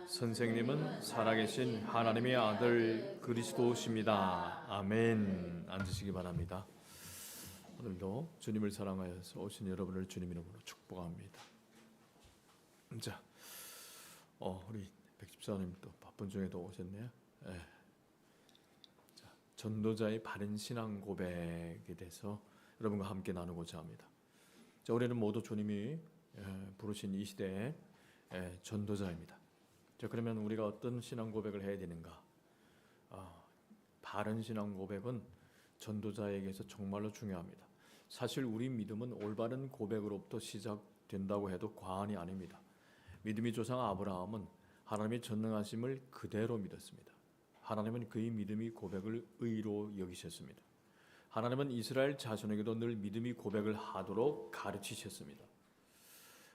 선생님은 살아계신 하나님의 아들 그리스도십니다. 아멘. 앉으시기 바랍니다. 오늘도 주님을 사랑하여서 오신 여러분을 주님 이름으로 축복합니다. 자, 우리 백집사님 또 바쁜 중에도 오셨네요. 네. 자, 전도자의 바른 신앙 고백에 대해서 여러분과 함께 나누고자 합니다. 자, 우리는 모두 주님이 부르신 이 시대의 전도자입니다. 자, 그러면 우리가 어떤 신앙 고백을 해야 되는가? 바른 신앙 고백은 전도자에게서 정말로 중요합니다. 사실 우리 믿음은 올바른 고백으로부터 시작된다고 해도 과언이 아닙니다. 믿음의 조상 아브라함은 하나님의 전능하심을 그대로 믿었습니다. 하나님은 그의 믿음의 고백을 의로 여기셨습니다. 하나님은 이스라엘 자손에게도 늘 믿음의 고백을 하도록 가르치셨습니다.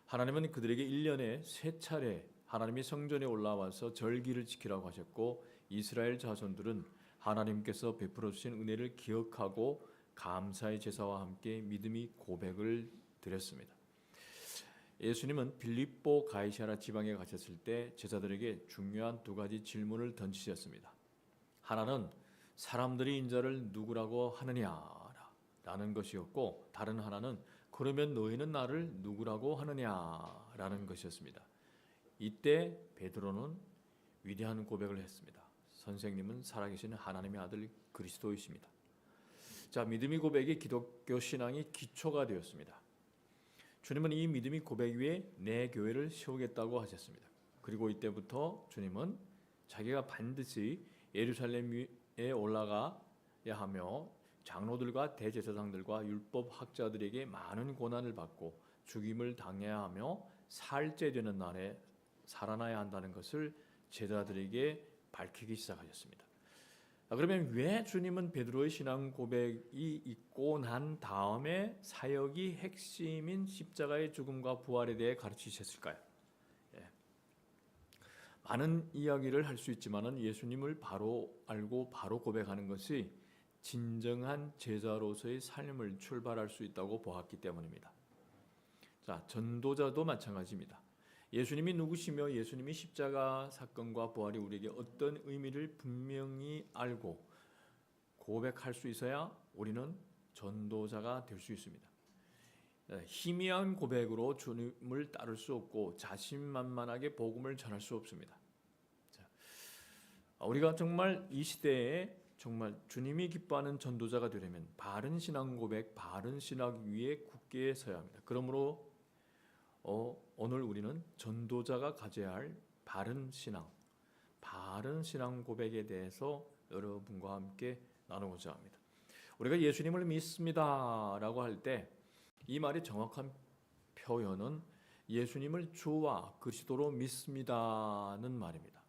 하나님은 그들에게 1년에 3차례 하나님이 성전에 올라와서 절기를 지키라고 하셨고, 이스라엘 자손들은 하나님께서 베풀어 주신 은혜를 기억하고 감사의 제사와 함께 믿음의 고백을 드렸습니다. 예수님은 빌립보 가이사랴 지방에 가셨을 때 제자들에게 중요한 2가지 질문을 던지셨습니다. 하나는 사람들이 인자를 누구라고 하느냐라는 것이었고, 다른 하나는 그러면 너희는 나를 누구라고 하느냐라는 것이었습니다. 이때 베드로는 위대한 고백을 했습니다. 선생님은 살아계신 하나님의 아들 그리스도이십니다. 자, 믿음의 고백이 기독교 신앙의 기초가 되었습니다. 주님은 이 믿음의 고백 위에 내 교회를 세우겠다고 하셨습니다. 그리고 이때부터 주님은 자기가 반드시 예루살렘에 올라가야 하며 장로들과 대제사장들과 율법학자들에게 많은 고난을 받고 죽임을 당해야 하며 살째 되는 날에 살아나야 한다는 것을 제자들에게 밝히기 시작하셨습니다. 그러면 왜 주님은 베드로의 신앙 고백이 있고 난 다음에 사역의 핵심인 십자가의 죽음과 부활에 대해 가르치셨을까요? 많은 이야기를 할 수 있지만 예수님을 바로 알고 바로 고백하는 것이 진정한 제자로서의 삶을 출발할 수 있다고 보았기 때문입니다. 자, 전도자도 마찬가지입니다. 예수님이 누구시며 예수님이 십자가 사건과 부활이 우리에게 어떤 의미를 분명히 알고 고백할 수 있어야 우리는 전도자가 될 수 있습니다. 희미한 고백으로 주님을 따를 수 없고 자신만만하게 복음을 전할 수 없습니다. 자, 우리가 정말 이 시대에 정말 주님이 기뻐하는 전도자가 되려면 바른 신앙 고백, 바른 신학 위에 굳게 서야 합니다. 그러므로 오늘 우리는 전도자가 가져야 할 바른 신앙 고백에 대해서 여러분과 함께 나누고자 합니다. 우리가 예수님을 믿습니다라고 할 때 이 말의 정확한 표현은 예수님을 주와 그리스도로 믿습니다는 말입니다.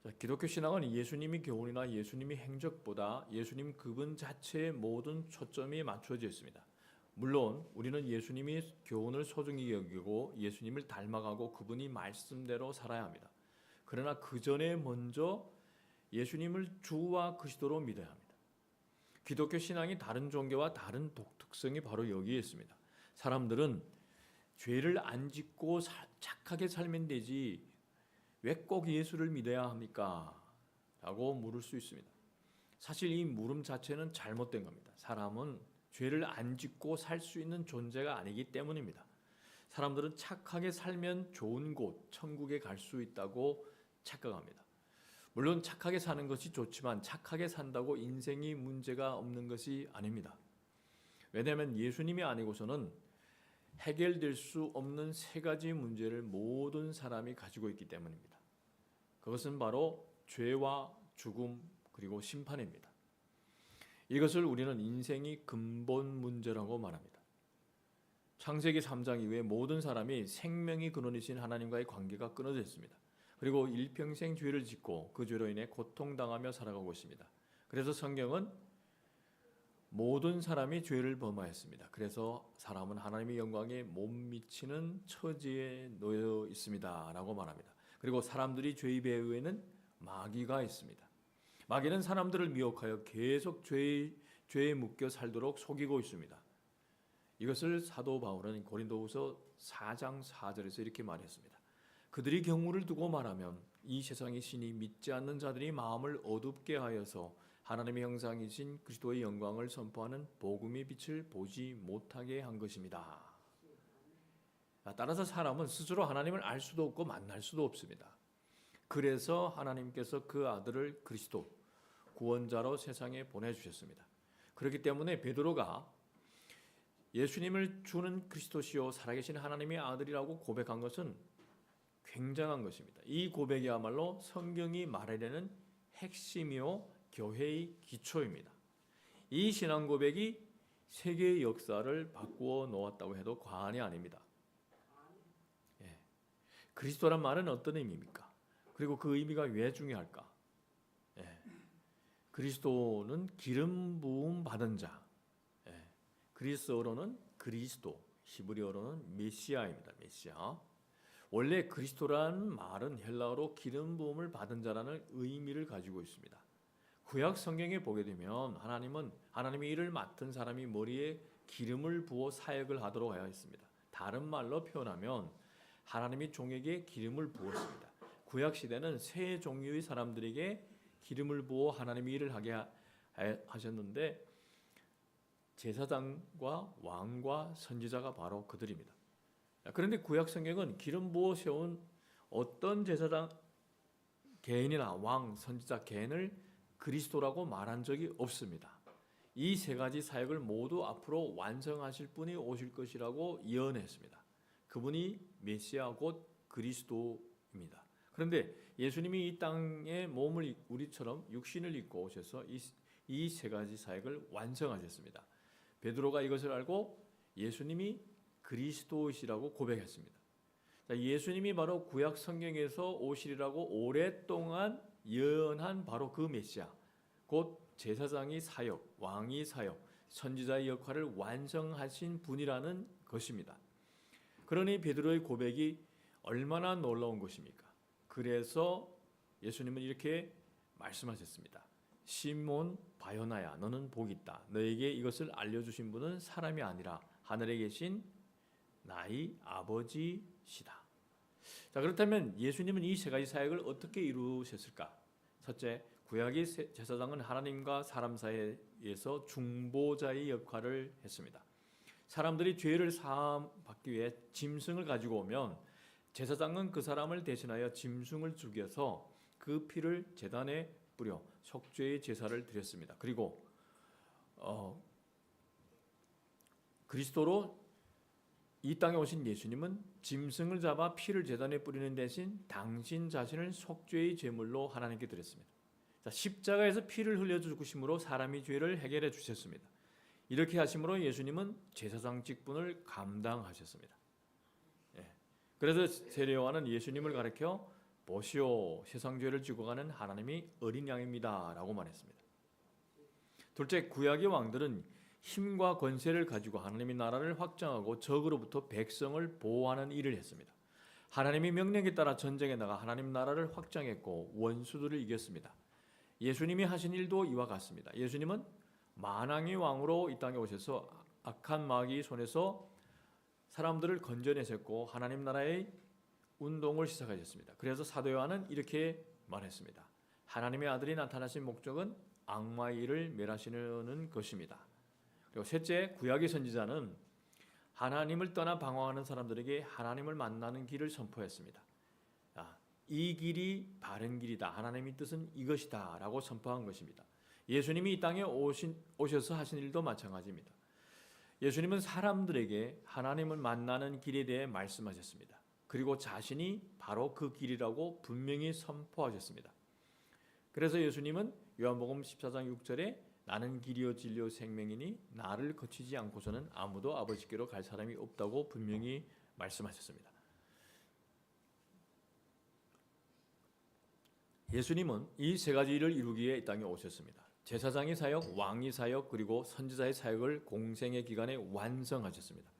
자, 기독교 신앙은 예수님의 교훈이나 예수님의 행적보다 예수님 그분 자체의 모든 초점이 맞춰져 있습니다. 물론 우리는 예수님이 교훈을 소중히 여기고 예수님을 닮아가고 그분이 말씀대로 살아야 합니다. 그러나 그 전에 먼저 예수님을 주와 그리스도로 믿어야 합니다. 기독교 신앙이 다른 종교와 다른 독특성이 바로 여기에 있습니다. 사람들은 죄를 안 짓고 착하게 살면 되지 왜 꼭 예수를 믿어야 합니까? 라고 물을 수 있습니다. 사실 이 물음 자체는 잘못된 겁니다. 사람은 죄를 안 짓고 살 수 있는 존재가 아니기 때문입니다. 사람들은 착하게 살면 좋은 곳, 천국에 갈 수 있다고 착각합니다. 물론 착하게 사는 것이 좋지만 착하게 산다고 인생이 문제가 없는 것이 아닙니다. 왜냐하면 예수님이 아니고서는 해결될 수 없는 3가지 문제를 모든 사람이 가지고 있기 때문입니다. 그것은 바로 죄와 죽음 그리고 심판입니다. 이것을 우리는 인생의 근본 문제라고 말합니다. 창세기 3장 이후에 모든 사람이 생명의 근원이신 하나님과의 관계가 끊어져 있습니다. 그리고 일평생 죄를 짓고 그 죄로 인해 고통당하며 살아가고 있습니다. 그래서 성경은 모든 사람이 죄를 범하였습니다. 그래서 사람은 하나님의 영광에 못 미치는 처지에 놓여 있습니다 라고 말합니다. 그리고 사람들이 죄의 배후에는 마귀가 있습니다. 마귀는 사람들을 미혹하여 계속 죄에 묶여 살도록 속이고 있습니다. 이것을 사도 바울은 고린도후서 4장 4절에서 이렇게 말했습니다. 그들이 경우를 두고 말하면 이 세상의 신이 믿지 않는 자들이 마음을 어둡게 하여서 하나님의 형상이신 그리스도의 영광을 선포하는 복음의 빛을 보지 못하게 한 것입니다. 따라서 사람은 스스로 하나님을 알 수도 없고 만날 수도 없습니다. 그래서 하나님께서 그 아들을 그리스도 구원자로 세상에 보내주셨습니다. 그렇기 때문에 베드로가 예수님을 주는 그리스도시요 살아계신 하나님의 아들이라고 고백한 것은 굉장한 것입니다. 이 고백이야말로 성경이 말하려는 핵심이요 교회의 기초입니다. 이 신앙 고백이 세계의 역사를 바꾸어 놓았다고 해도 과언이 아닙니다. 그리스도란 말은 어떤 의미입니까? 그리고 그 의미가 왜 중요할까? 그리스도는 기름 부음 받은 자. 그리스어로는 그리스도, 히브리어로는 메시아입니다. 메시아. 원래 그리스도라는 말은 헬라어로 기름 부음을 받은 자라는 의미를 가지고 있습니다. 구약 성경에 보게 되면 하나님의 일을 맡은 사람이 머리에 기름을 부어 사역을 하도록 하여 있습니다. 다른 말로 표현하면 하나님이 종에게 기름을 부었습니다. 구약 시대는 세 종류의 사람들에게 기름을 부어 하나님의 일을 하게 하셨는데 제사장과 왕과 선지자가 바로 그들입니다. 그런데 구약 성경은 기름 부어 세운 어떤 제사장 개인이나 왕, 선지자 개인을 그리스도라고 말한 적이 없습니다. 이 세 가지 사역을 모두 앞으로 완성하실 분이 오실 것이라고 예언했습니다. 그분이 메시아 곧 그리스도입니다. 그런데 예수님이 이 땅에 몸을 우리처럼 육신을 입고 오셔서 이 세 가지 사역을 완성하셨습니다. 베드로가 이것을 알고 예수님이 그리스도이시라고 고백했습니다. 예수님이 바로 구약 성경에서 오시리라고 오랫동안 예언한 바로 그 메시아, 곧 제사장이 사역, 왕이 사역, 선지자의 역할을 완성하신 분이라는 것입니다. 그러니 베드로의 고백이 얼마나 놀라운 것입니까? 그래서 예수님은 이렇게 말씀하셨습니다. 시몬 바요나야, 너는 복이 있다. 너에게 이것을 알려주신 분은 사람이 아니라 하늘에 계신 나의 아버지시다. 자, 그렇다면 예수님은 이 세 가지 사역을 어떻게 이루셨을까? 첫째, 구약의 제사장은 하나님과 사람 사이에서 중보자의 역할을 했습니다. 사람들이 죄를 사함 받기 위해 짐승을 가지고 오면 제사장은 그 사람을 대신하여 짐승을 죽여서 그 피를 제단에 뿌려 속죄의 제사를 드렸습니다. 그리고 그리스도로 이 땅에 오신 예수님은 짐승을 잡아 피를 제단에 뿌리는 대신 당신 자신을 속죄의 제물로 하나님께 드렸습니다. 자, 십자가에서 피를 흘려 죽으심으로 사람의 죄를 해결해 주셨습니다. 이렇게 하심으로 예수님은 제사장 직분을 감당하셨습니다. 그래서 세례요한은 예수님을 가리켜 보시오, 세상 죄를 지고 가는 하나님이 어린 양입니다 라고 말했습니다. 둘째, 구약의 왕들은 힘과 권세를 가지고 하나님의 나라를 확장하고 적으로부터 백성을 보호하는 일을 했습니다. 하나님의 명령에 따라 전쟁에 나가 하나님 나라를 확장했고 원수들을 이겼습니다. 예수님이 하신 일도 이와 같습니다. 예수님은 만왕의 왕으로 이 땅에 오셔서 악한 마귀의 손에서 사람들을 건져내셨고 하나님 나라의 운동을 시작하셨습니다. 그래서 사도 요한은 이렇게 말했습니다. 하나님의 아들이 나타나신 목적은 악마의 일을 멸하시는 것입니다. 그리고 셋째, 구약의 선지자는 하나님을 떠나 방황하는 사람들에게 하나님을 만나는 길을 선포했습니다. 이 길이 바른 길이다. 하나님의 뜻은 이것이다 라고 선포한 것입니다. 예수님이 이 땅에 오셔서 하신 일도 마찬가지입니다. 예수님은 사람들에게 하나님을 만나는 길에 대해 말씀하셨습니다. 그리고 자신이 바로 그 길이라고 분명히 선포하셨습니다. 그래서 예수님은 요한복음 14장 6절에 나는 길이요 진리요 생명이니 나를 거치지 않고서는 아무도 아버지께로 갈 사람이 없다고 분명히 말씀하셨습니다. 예수님은 이 세 가지 일을 이루기 위해 이 땅에 오셨습니다. 제사장의 사역, 왕의 사역, 그리고 선지자의 사역을 공생의 기간에 완성하셨습니다.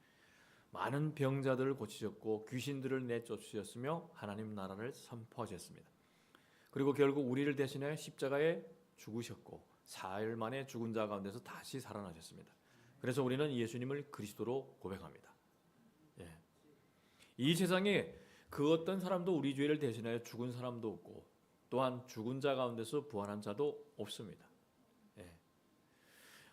많은 병자들을 고치셨고 귀신들을 내쫓으셨으며 하나님 나라를 선포하셨습니다. 그리고 결국 우리를 대신해 십자가에 죽으셨고 사흘 만에 죽은 자 가운데서 다시 살아나셨습니다. 그래서 우리는 예수님을 그리스도로 고백합니다. 이 세상에 그 어떤 사람도 우리 죄를 대신하여 죽은 사람도 없고 또한 죽은 자 가운데서 부활한 자도 없습니다. 예.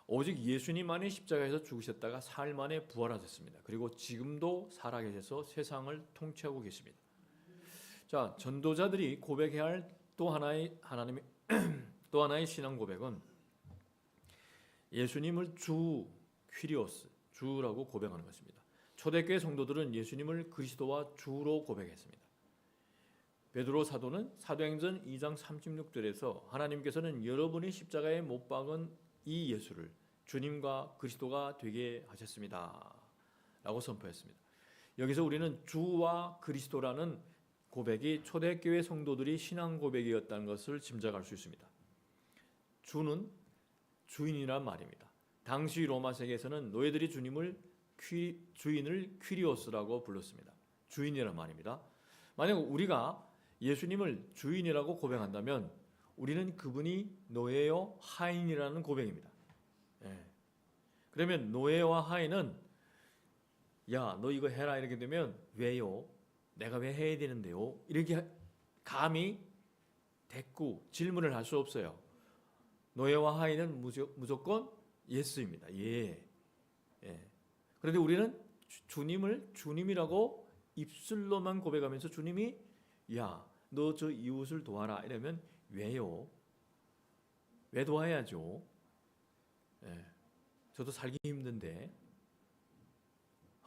오직 예수님만이 십자가에서 죽으셨다가 사흘 만에 부활하셨습니다. 그리고 지금도 살아계셔서 세상을 통치하고 계십니다. 자, 전도자들이 고백해야 할 또 하나의 하나님의 또 하나의 신앙 고백은 예수님을 주 퀴리오스, 주라고 고백하는 것입니다. 초대교회 성도들은 예수님을 그리스도와 주로 고백했습니다. 베드로 사도는 사도행전 2장 36절에서 하나님께서는 여러분이 십자가에 못 박은 이 예수를 주님과 그리스도가 되게 하셨습니다. 라고 선포했습니다. 여기서 우리는 주와 그리스도라는 고백이 초대교회 성도들이 신앙 고백이었다는 것을 짐작할 수 있습니다. 주는 주인이란 말입니다. 당시 로마 세계에서는 노예들이 주인을 퀴리오스라고 불렀습니다. 주인이란 말입니다. 만약 우리가 예수님을 주인이라고 고백한다면 우리는 그분이 노예요 하인이라는 고백입니다. 예. 그러면 노예와 하인은 야, 너 이거 해라 이렇게 되면 왜요? 내가 왜 해야 되는데요? 이렇게 감히 대꾸 질문을 할 수 없어요. 노예와 하인은 무조건 예스입니다. 예. 예. 그런데 우리는 주님을 주님이라고 입술로만 고백하면서 주님이 야, 너 저 이웃을 도와라 이러면 왜요? 왜 도와야죠? 예. 저도 살기 힘든데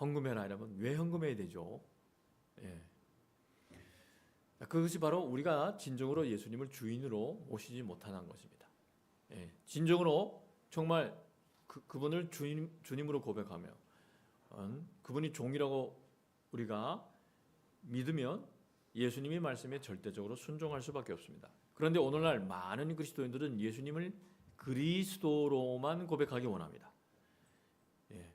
헌금해라 이러면 왜 헌금해야 되죠? 예. 그것이 바로 우리가 진정으로 예수님을 주인으로 모시지 못하는 것입니다. 예. 진정으로 정말 그분을 주님으로 고백하며 그분이 종이라고 우리가 믿으면 예수님의 말씀에 절대적으로 순종할 수밖에 없습니다. 그런데 오늘날 많은 그리스도인들은 예수님을 그리스도로만 고백하기 원합니다. 예.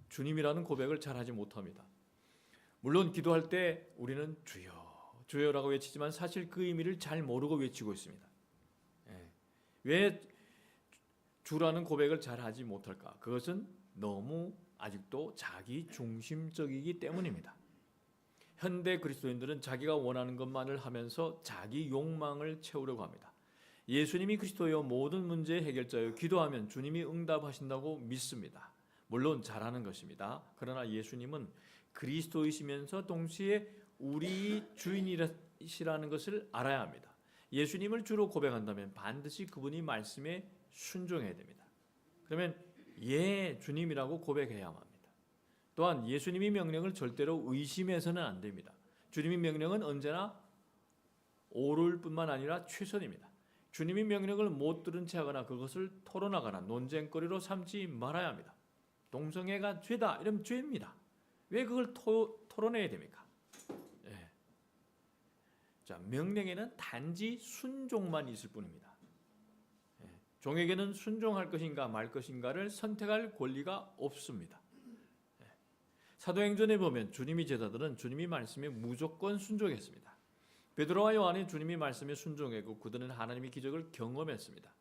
주님이라는 고백을 잘하지 못합니다. 물론 기도할 때 우리는 주여, 주여라고 외치지만 사실 그 의미를 잘 모르고 외치고 있습니다. 예. 왜 주라는 고백을 잘하지 못할까? 그것은 너무 아직도 자기 중심적이기 때문입니다. 현대 그리스도인들은 자기가 원하는 것만을 하면서 자기 욕망을 채우려고 합니다. 예수님이 그리스도여 모든 문제의 해결자여 기도하면 주님이 응답하신다고 믿습니다. 물론 잘하는 것입니다. 그러나 예수님은 그리스도이시면서 동시에 우리 주인이시라는 것을 알아야 합니다. 예수님을 주로 고백한다면 반드시 그분이 말씀에 순종해야 됩니다. 그러면 예 주님이라고 고백해야만 합니다. 또한 예수님의 명령을 절대로 의심해서는 안 됩니다. 주님의 명령은 언제나 옳을 뿐만 아니라 최선입니다. 주님의 명령을 못 들은 채 하거나 그것을 토론하거나 논쟁거리로 삼지 말아야 합니다. 동성애가 죄다 이러면 죄입니다. 왜 그걸 토론해야 됩니까? 예. 자, 명령에는 단지 순종만 있을 뿐입니다. 예. 종에게는 순종할 것인가 말 것인가를 선택할 권리가 없습니다. 예. 사도행전에 보면 주님의 제자들은 주님의 말씀에 무조건 순종했습니다. 베드로와 요한이 주님의 말씀에 순종했고 그들은 하나님의 기적을 경험했습니다.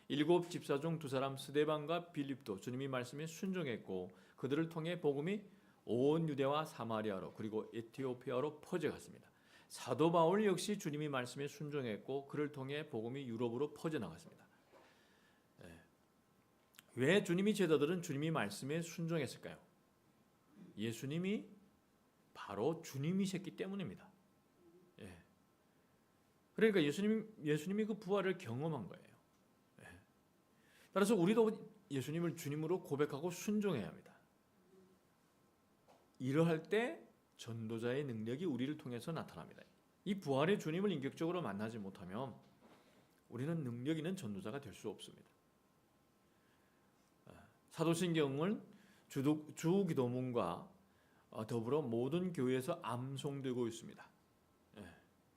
7 집사 중 2사람 스데반과 빌립도 주님의 말씀에 순종했고 그들을 통해 복음이 온 유대와 사마리아로 그리고 에티오피아로 퍼져갔습니다. 사도 바울 역시 주님의 말씀에 순종했고 그를 통해 복음이 유럽으로 퍼져나갔습니다. 왜 주님의 제자들은 주님의 말씀에 순종했을까요? 예수님이 바로 주님이셨기 때문입니다. 그러니까 예수님이 그 부활을 경험한 거예요. 따라서 우리도 예수님을 주님으로 고백하고 순종해야 합니다. 이러할 때 전도자의 능력이 우리를 통해서 나타납니다. 이 부활의 주님을 인격적으로 만나지 못하면 우리는 능력 있는 전도자가 될 수 없습니다. 사도신경은 주기도문과 더불어 모든 교회에서 암송되고 있습니다.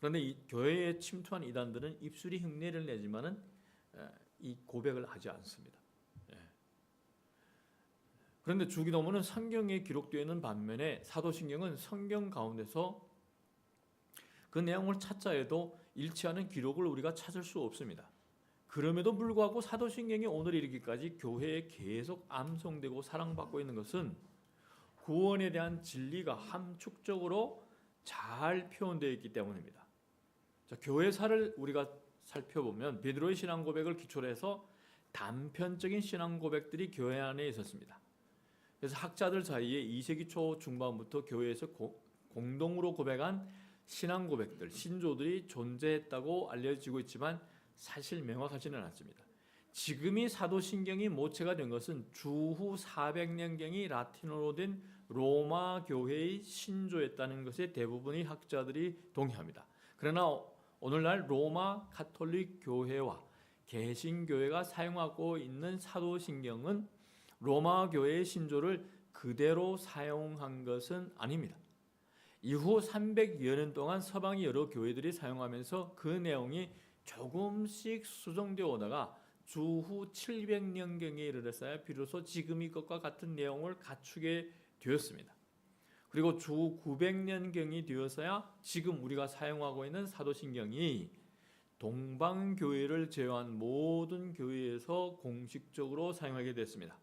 그런데 이 교회에 침투한 이단들은 입술이 흉내를 내지만은 이 고백을 하지 않습니다. 그런데 주기도문은 성경에 기록되어 있는 반면에 사도신경은 성경 가운데서 그 내용을 찾자 해도 일치하는 기록을 우리가 찾을 수 없습니다. 그럼에도 불구하고 사도신경이 오늘 이르기까지 교회에 계속 암송되고 사랑받고 있는 것은 구원에 대한 진리가 함축적으로 잘 표현되어 있기 때문입니다. 자, 교회사를 우리가 살펴보면 베드로의 신앙 고백을 기초로 해서 단편적인 신앙 고백들이 교회 안에 있었습니다. 그래서 학자들 사이에 2세기 초 중반부터 교회에서 공동으로 고백한 신앙 고백들, 신조들이 존재했다고 알려지고 있지만 사실 명확하지는 않습니다. 지금이 사도신경이 모체가 된 것은 주후 400년경이 라틴어로 된 로마 교회의 신조였다는 것에 대부분의 학자들이 동의합니다. 그러나 오늘날 로마 가톨릭 교회와 개신교회가 사용하고 있는 사도신경은 로마 교회의 신조를 그대로 사용한 것은 아닙니다. 이후 300여 년 동안 서방의 여러 교회들이 사용하면서 그 내용이 조금씩 수정되어 오다가 주후 700년경에 이르렀어야 비로소 지금 이것과 같은 내용을 갖추게 되었습니다. 그리고 주 900년경이 되어서야 지금 우리가 사용하고 있는 사도신경이 동방교회를 제외한 모든 교회에서 공식적으로 사용하게 됐습니다.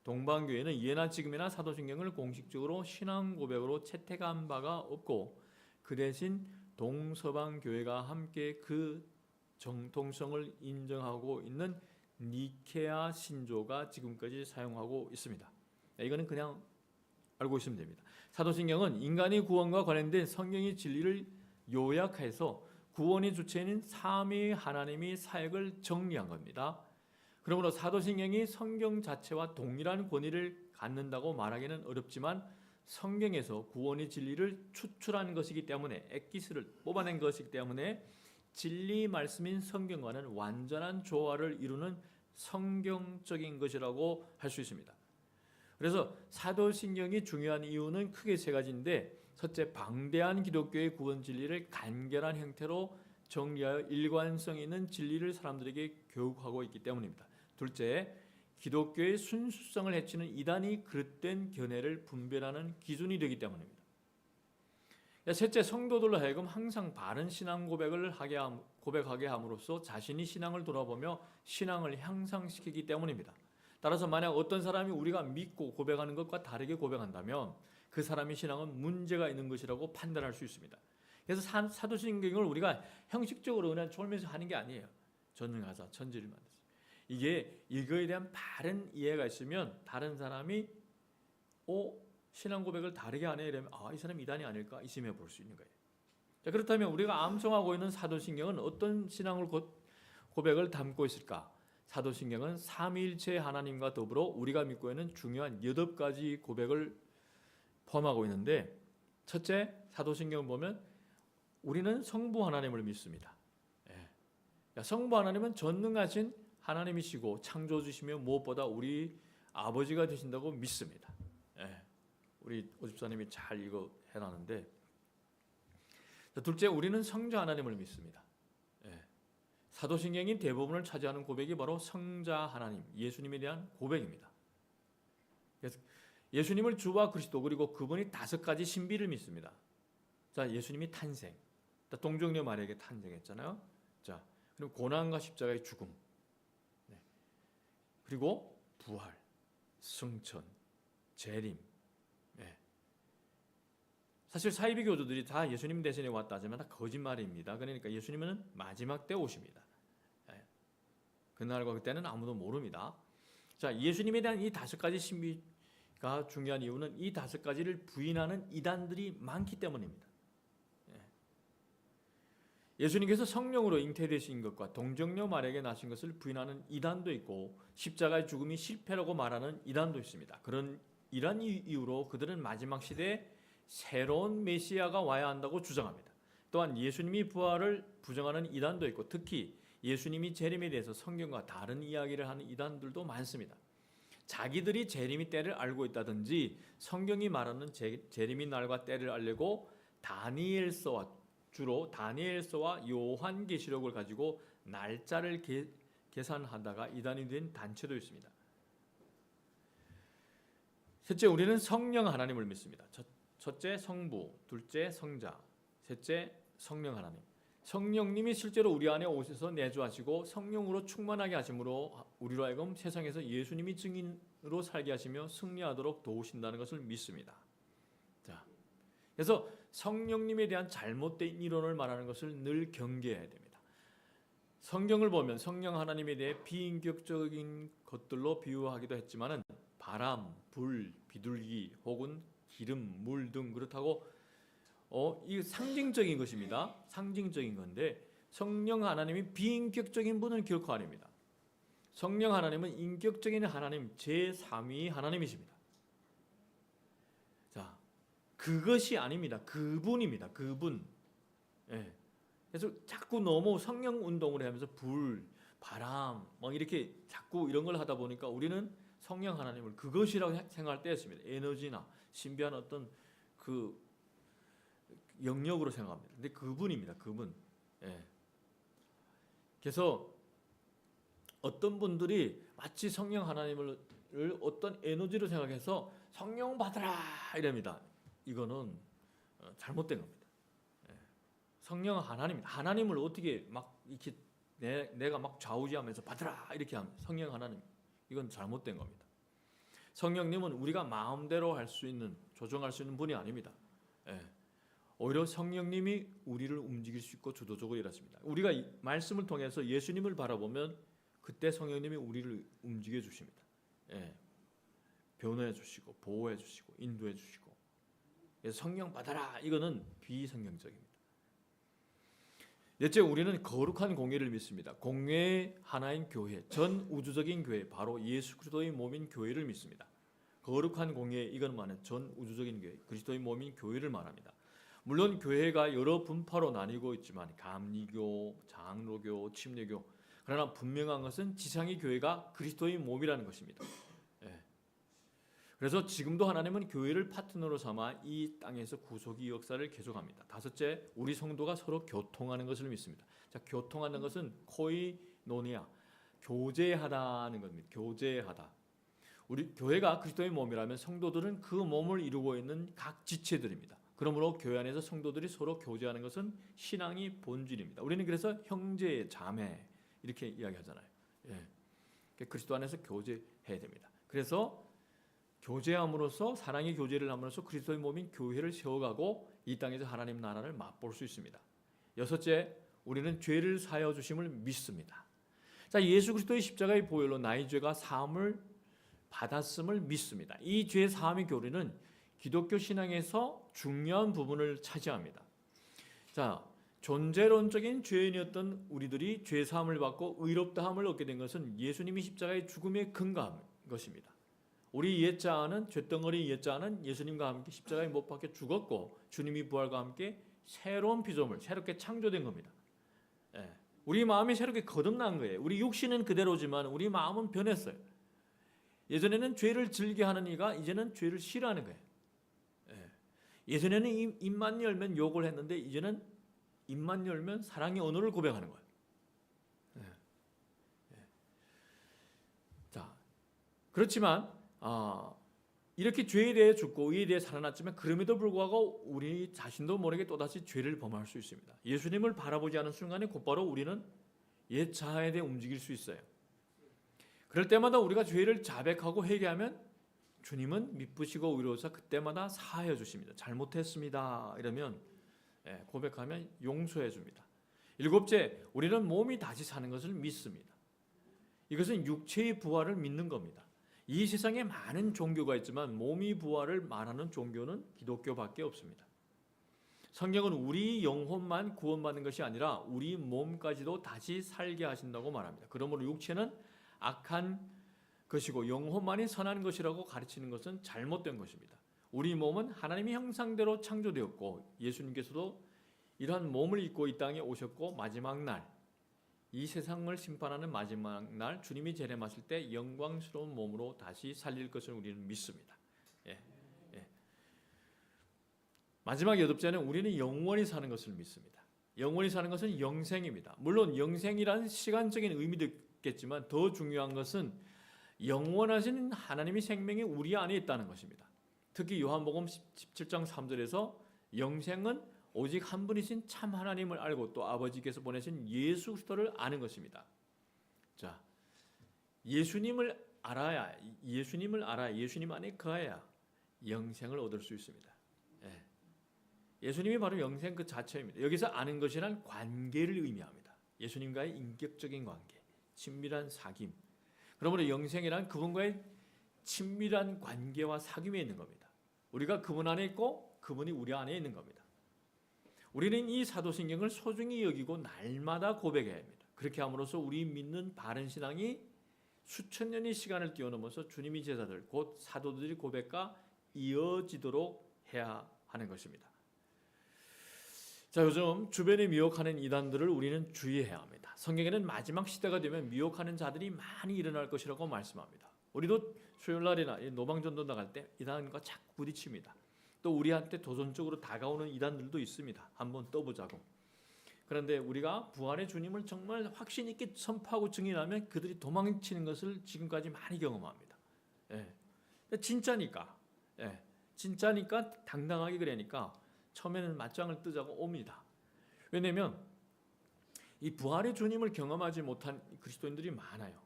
동방교회는 예나 지금이나 사도신경을 공식적으로 신앙 고백으로 채택한 바가 없고 그 대신 동서방교회가 함께 그 정통성을 인정하고 있는 니케아 신조가 지금까지 사용하고 있습니다. 이거는 그냥 알고 있으면 됩니다. 사도신경은 인간의 구원과 관련된 성경의 진리를 요약해서 구원의 주체인 삼위 하나님의 사역을 정리한 겁니다. 그러므로 사도신경이 성경 자체와 동일한 권위를 갖는다고 말하기는 어렵지만 성경에서 구원의 진리를 추출한 것이기 때문에 엑기스를 뽑아낸 것이기 때문에 진리 말씀인 성경과는 완전한 조화를 이루는 성경적인 것이라고 할 수 있습니다. 그래서 사도신경이 중요한 이유는 크게 세 가지인데, 첫째, 방대한 기독교의 구원 진리를 간결한 형태로 정리하여 일관성 있는 진리를 사람들에게 교육하고 있기 때문입니다. 둘째, 기독교의 순수성을 해치는 이단이 그릇된 견해를 분별하는 기준이 되기 때문입니다. 셋째, 성도들로 하여금 항상 바른 신앙 고백하게 함으로써 자신이 신앙을 돌아보며 신앙을 향상시키기 때문입니다. 따라서 만약 어떤 사람이 우리가 믿고 고백하는 것과 다르게 고백한다면 그 사람의 신앙은 문제가 있는 것이라고 판단할 수 있습니다. 그래서 사도신경을 우리가 형식적으로 그냥 졸면서 하는 게 아니에요. 전능하사 천지를 만드시. 이거에 대한 바른 이해가 있으면 다른 사람이 신앙 고백을 다르게 하네 이러면 이 사람 이단이 아닐까 의심해 볼 수 있는 거예요. 자, 그렇다면 우리가 암송하고 있는 사도신경은 어떤 신앙을 고백을 담고 있을까? 사도신경은 삼위일체 하나님과 더불어 우리가 믿고 있는 중요한 8가지 고백을 포함하고 있는데, 첫째, 사도신경을 보면 우리는 성부 하나님을 믿습니다. 성부 하나님은 전능하신 하나님이시고 창조주시며 무엇보다 우리 아버지가 되신다고 믿습니다. 우리 오집사님이 잘 이거 해놨는데, 둘째, 우리는 성자 하나님을 믿습니다. 사도신경이 대부분을 차지하는 고백이 바로 성자 하나님, 예수님에 대한 고백입니다. 그래서 예수님을 주와 그리스도 그리고 그분이 5가지 신비를 믿습니다. 자, 예수님이 탄생, 동정녀 마리아에게 탄생했잖아요. 자, 그리고 고난과 십자가의 죽음, 그리고 부활, 승천, 재림. 사실 사이비 교주들이 다 예수님 대신에 왔다 하지만 다 거짓말입니다. 그러니까 예수님은 마지막 때 오십니다. 그날과 그때는 아무도 모릅니다. 자, 예수님에 대한 이 5가지 신비가 중요한 이유는 이 5가지를 부인하는 이단들이 많기 때문입니다. 예수님께서 성령으로 잉태되신 것과 동정녀 마리아에게 나신 것을 부인하는 이단도 있고 십자가의 죽음이 실패라고 말하는 이단도 있습니다. 이런 이유로 그들은 마지막 시대에 새로운 메시아가 와야 한다고 주장합니다. 또한 예수님이 부활을 부정하는 이단도 있고 특히 예수님이 재림에 대해서 성경과 다른 이야기를 하는 이단들도 많습니다. 자기들이 재림의 때를 알고 있다든지 성경이 말하는 재림의 날과 때를 알려고 주로 다니엘서와 요한계시록을 가지고 날짜를 계산하다가 이단이 된 단체도 있습니다. 셋째, 우리는 성령 하나님을 믿습니다. 첫째, 성부, 둘째, 성자, 셋째, 성령 하나님. 성령님이 실제로 우리 안에 오셔서 내주하시고 성령으로 충만하게 하심으로 우리로 하여금 세상에서 예수님이 증인으로 살게 하시며 승리하도록 도우신다는 것을 믿습니다. 자, 그래서 성령님에 대한 잘못된 이론을 말하는 것을 늘 경계해야 됩니다. 성경을 보면 성령 하나님에 대해 비인격적인 것들로 비유하기도 했지만은 바람, 불, 비둘기 혹은 기름, 물 등 그렇다고 이 상징적인 것입니다. 상징적인 건데 성령 하나님이 비인격적인 분은 결코 아닙니다. 성령 하나님은 인격적인 하나님, 제3위 하나님이십니다. 자, 그것이 아닙니다. 그분입니다. 그분. 예. 그래서 자꾸 너무 성령 운동을 하면서 불, 바람, 이렇게 자꾸 이런 걸 하다 보니까 우리는 성령 하나님을 그것이라고 생각할 때였습니다. 에너지나 신비한 어떤 그 영역으로 생각합니다. 근데 그분입니다. 그분. 예. 그래서 어떤 분들이 마치 성령 하나님을 어떤 에너지로 생각해서 성령 받으라 이랍니다. 이거는 잘못된 겁니다. 예. 성령 하나님을 어떻게 막 이렇게 내가 막 좌우지하면서 받으라 이렇게 하면 성령 하나님 이건 잘못된 겁니다. 성령님은 우리가 마음대로 할 수 있는 조정할 수 있는 분이 아닙니다. 예. 오히려 성령님이 우리를 움직일 수 있고 주도적으로 일하십니다. 우리가 이 말씀을 통해서 예수님을 바라보면 그때 성령님이 우리를 움직여 주십니다. 예. 변호해 주시고 보호해 주시고 인도해 주시고. 그래서 성령 받아라 이거는 비성경적입니다. 넷째, 우리는 거룩한 공예를 믿습니다. 공예의 하나인 교회, 전 우주적인 교회, 바로 예수 그리스도의 몸인 교회를 믿습니다. 거룩한 공예, 이건 말하는 전 우주적인 교회, 그리스도의 몸인 교회를 말합니다. 물론 교회가 여러 분파로 나뉘고 있지만 감리교, 장로교, 침례교, 그러나 분명한 것은 지상의 교회가 그리스도의 몸이라는 것입니다. 예. 그래서 지금도 하나님은 교회를 파트너로 삼아 이 땅에서 구속의 역사를 계속합니다. 다섯째, 우리 성도가 서로 교통하는 것을 믿습니다. 자, 교통하는 것은 코이노니아, 교제하다는 겁니다. 교제하다. 우리 교회가 그리스도의 몸이라면 성도들은 그 몸을 이루고 있는 각 지체들입니다. 그러므로 교회 안에서 성도들이 서로 교제하는 것은 신앙의 본질입니다. 우리는 그래서 형제, 자매 이렇게 이야기하잖아요. 예. 그리스도 안에서 교제해야 됩니다. 그래서 교제함으로써 사랑의 교제를 함으로써 그리스도의 몸인 교회를 세워가고 이 땅에서 하나님 나라를 맛볼 수 있습니다. 여섯째, 우리는 죄를 사하여 주심을 믿습니다. 자, 예수 그리스도의 십자가의 보혈로 나의 죄가 사함을 받았음을 믿습니다. 이 죄 사함의 교리는 기독교 신앙에서 중요한 부분을 차지합니다. 자, 존재론적인 죄인이었던 우리들이 죄 사함을 받고 의롭다함을 얻게 된 것은 예수님이 십자가의 죽음에 근거한 것입니다. 우리 옛자아는 죄덩어리 옛자아는 예수님과 함께 십자가에 못 박혀 죽었고 주님이 부활과 함께 새로운 피조물, 새롭게 창조된 겁니다. 예. 우리 마음이 새롭게 거듭난 거예요. 우리 육신은 그대로지만 우리 마음은 변했어요. 예전에는 죄를 즐겨 하는 이가 이제는 죄를 싫어하는 거예요. 예. 예전에는 입만 열면 욕을 했는데 이제는 입만 열면 사랑의 언어를 고백하는 거예요. 예. 예. 자, 그렇지만 이렇게 죄에 대해 죽고 의에 대해 살아났지만 그럼에도 불구하고 우리 자신도 모르게 또다시 죄를 범할 수 있습니다. 예수님을 바라보지 않은 순간에 곧바로 우리는 옛 자아에 대해 움직일 수 있어요. 그럴 때마다 우리가 죄를 자백하고 회개하면 주님은 미쁘시고 의로우사 그때마다 사하여 주십니다. 잘못했습니다. 이러면 고백하면 용서해 줍니다. 일곱째, 우리는 몸이 다시 사는 것을 믿습니다. 이것은 육체의 부활을 믿는 겁니다. 이 세상에 많은 종교가 있지만 몸이 부활을 말하는 종교는 기독교밖에 없습니다. 성경은 우리 영혼만 구원받는 것이 아니라 우리 몸까지도 다시 살게 하신다고 말합니다. 그러므로 육체는 악한 것이고 영혼만이 선한 것이라고 가르치는 것은 잘못된 것입니다. 우리 몸은 하나님의 형상대로 창조되었고 예수님께서도 이러한 몸을 입고 이 땅에 오셨고 마지막 날 이 세상을 심판하는 마지막 날 주님이 재림하실 때 영광스러운 몸으로 다시 살릴 것을 우리는 믿습니다. 예. 마지막 여덟째는 우리는 영원히 사는 것을 믿습니다. 영원히 사는 것은 영생입니다. 물론 영생이란 시간적인 의미도 있겠지만 더 중요한 것은 영원하신 하나님의 생명이 우리 안에 있다는 것입니다. 특히 요한복음 17장 3절에서 영생은 오직 한 분이신 참 하나님을 알고 또 아버지께서 보내신 예수 그리스도를 아는 것입니다. 자, 예수님을 알아야 예수님 안에 거해야 영생을 얻을 수 있습니다. 예수님이 바로 영생 그 자체입니다. 여기서 아는 것이란 관계를 의미합니다. 예수님과의 인격적인 관계, 친밀한 사귐. 그러므로 영생이란 그분과의 친밀한 관계와 사귐에 있는 겁니다. 우리가 그분 안에 있고 그분이 우리 안에 있는 겁니다. 우리는 이 사도신경을 소중히 여기고 날마다 고백해야 합니다. 그렇게 함으로써 우리 믿는 바른 신앙이 수천 년의 시간을 뛰어넘어서 주님의 제자들 곧 사도들의 고백과 이어지도록 해야 하는 것입니다. 자, 요즘 주변에 미혹하는 이단들을 우리는 주의해야 합니다. 성경에는 마지막 시대가 되면 미혹하는 자들이 많이 일어날 것이라고 말씀합니다. 우리도 수요일날이나 노방전도 나갈 때 이단과 자꾸 부딪힙니다. 또 우리한테 도전적으로 다가오는 이단들도 있습니다. 한번 떠보자고. 그런데 우리가 부활의 주님을 정말 확신 있게 선포하고 증인하면 그들이 도망치는 것을 지금까지 많이 경험합니다. 진짜니까. 진짜니까 당당하게 그러니까 처음에는 맞짱을 뜨자고 옵니다. 왜냐하면 이 부활의 주님을 경험하지 못한 그리스도인들이 많아요.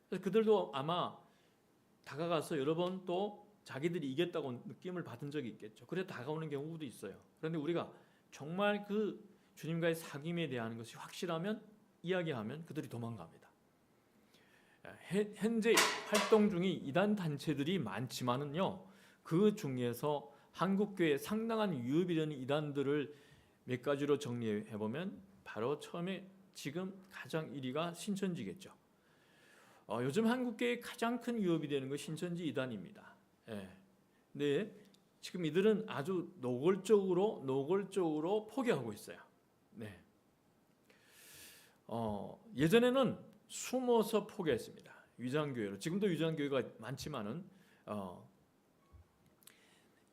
그래서 그들도 아마 다가가서 여러 번 또 자기들이 이겼다고 느낌을 받은 적이 있겠죠. 그래서 다가오는 경우도 있어요. 그런데 우리가 정말 그 주님과의 사귐에 대한 것이 확실하면 이야기하면 그들이 도망갑니다. 현재 활동 중인 이단 단체들이 많지만은요, 그 중에서 한국교회에 상당한 위협이 되는 이단들을 몇 가지로 정리해 보면 바로 처음에 지금 가장 1위가 신천지겠죠. 요즘 한국교회에 가장 큰 위협이 되는 것이 신천지 이단입니다. 네, 지금 이들은 아주 노골적으로 포기하고 있어요. 네. 예전에는 숨어서 포기했습니다. 위장교회로. 지금도 위장교회가 많지만은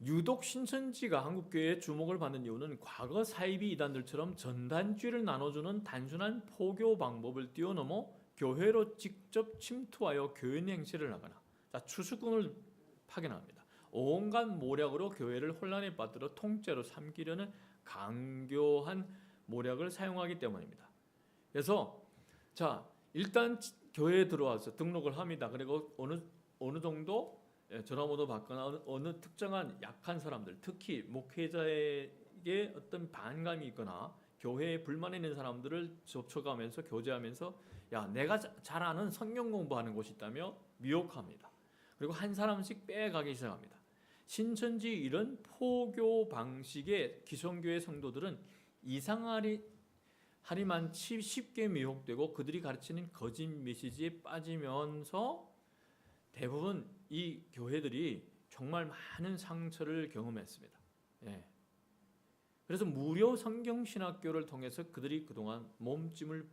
유독 신천지가 한국교회의 주목을 받는 이유는 과거 사이비 이단들처럼 전단지를 나눠주는 단순한 포교 방법을 뛰어넘어 교회로 직접 침투하여 교회 행실을 하거나 추수꾼을 파견합니다. 온갖 모략으로 교회를 혼란에 빠뜨려 통째로 삼키려는 강교한 모략을 사용하기 때문입니다. 그래서 일단 교회에 들어와서 등록을 합니다. 그리고 어느 정도 전화번호 받거나 어느 특정한 약한 사람들, 특히 목회자에게 어떤 반감이 있거나 교회에 불만 있는 사람들을 접촉하면서 교제하면서 내가 잘 아는 성경 공부하는 곳이 있다며 미혹합니다. 그리고 한 사람씩 빼가기 시작합니다. 신천지 이런 포교 방식의 기성교회 성도들은 이상하리만치 쉽게 미혹되고 그들이 가르치는 거짓 메시지에 빠지면서 대부분 이 교회들이 정말 많은 상처를 경험했습니다. 그래서 무료 성경신학교를 통해서 그들이 그동안 몸집을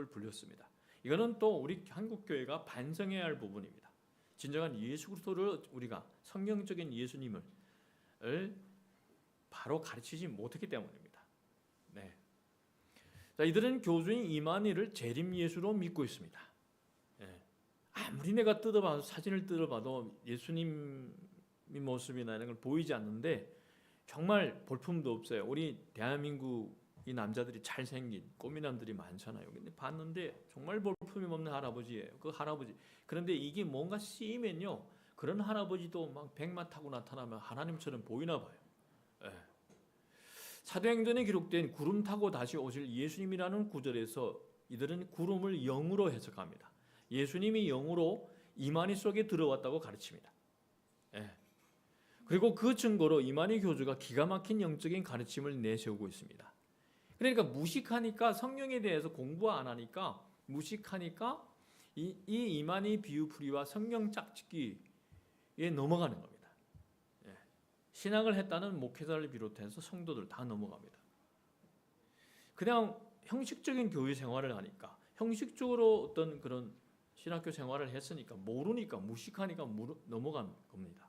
불렸습니다. 이거는 또 우리 한국교회가 반성해야 할 부분입니다. 진정한 예수 그리스도를 우리가 성경적인 예수님을 바로 가르치지 못했기 때문입니다. 이들은 교주인 이만희를 재림 예수로 믿고 있습니다. 아무리 내가 사진을 뜯어봐도 예수님 모습이나 이런 걸 보이지 않는데 정말 볼품도 없어요. 우리 대한민국 이 남자들이 잘생긴 꼬미남들이 많잖아요. 근데 봤는데 정말 볼품이 없는 할아버지예요. 그 할아버지. 그런데 이게 뭔가 쓰이면요, 그런 할아버지도 막 백마 타고 나타나면 하나님처럼 보이나 봐요. 사도행전에 기록된 구름 타고 다시 오실 예수님이라는 구절에서 이들은 구름을 영으로 해석합니다. 예수님이 영으로 이만희 속에 들어왔다고 가르칩니다. 그리고 그 증거로 이만희 교주가 기가 막힌 영적인 가르침을 내세우고 있습니다. 그러니까 무식하니까, 성령에 대해서 공부 안 하니까 무식하니까 이 이만희 비유풀이와 성경 짝짓기에 넘어가는 겁니다. 신학을 했다는 목회자를 비롯해서 성도들 다 넘어갑니다. 그냥 형식적인 교회 생활을 하니까, 형식적으로 어떤 그런 신학교 생활을 했으니까 모르니까, 무식하니까 넘어간 겁니다.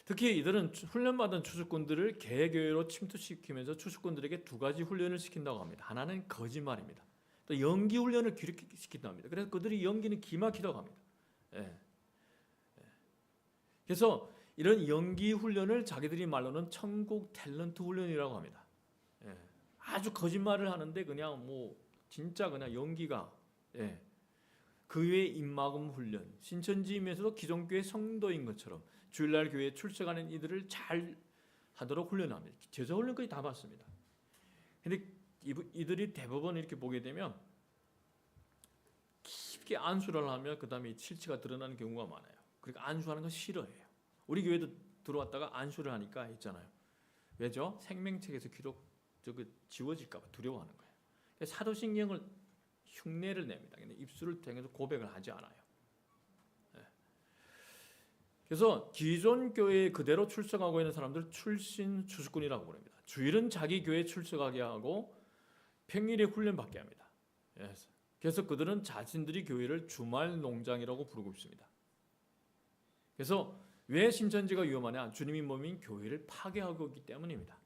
특히 이들은 훈련받은 추수꾼들을 개교회로 침투시키면서 추수꾼들에게 두 가지 훈련을 시킨다고 합니다. 하나는 거짓말입니다. 또 연기 훈련을 기록시킨다고 합니다. 그래서 그들이 연기는 기막히다고 합니다. 그래서 이런 연기 훈련을 자기들이 말로는 천국 탤런트 훈련이라고 합니다. 아주 거짓말을 하는데 그냥 진짜 그냥 연기가. 그 외에 입막음 훈련, 신천지임에서도 기존교회 성도인 것처럼 주일날 교회에 출석하는 이들을 잘 하도록 훈련합니다. 제자 훈련까지 다 받습니다. 근데 이들이 대부분 이렇게 보게 되면 깊게 안수를 하면 그 다음에 실체가 드러나는 경우가 많아요. 그러니까 안수하는 거 싫어해요. 우리 교회도 들어왔다가 안수를 하니까 있잖아요. 왜죠? 생명책에서 기록 지워질까 봐 두려워하는 거예요. 사도신경을 흉내를 냅니다. 근데 입술을 통해서 고백을 하지 않아요. 그래서 기존 교회에 그대로 출석하고 있는 사람들 출신 추수꾼이라고 부릅니다. 주일은 자기 교회에 출석하게 하고 평일에 훈련받게 합니다. 그래서 그들은 자신들이 교회를 주말 농장이라고 부르고 있습니다. 그래서 왜 신천지가 위험하냐? 주님이 몸인 교회를 파괴하고 있기 때문입니다.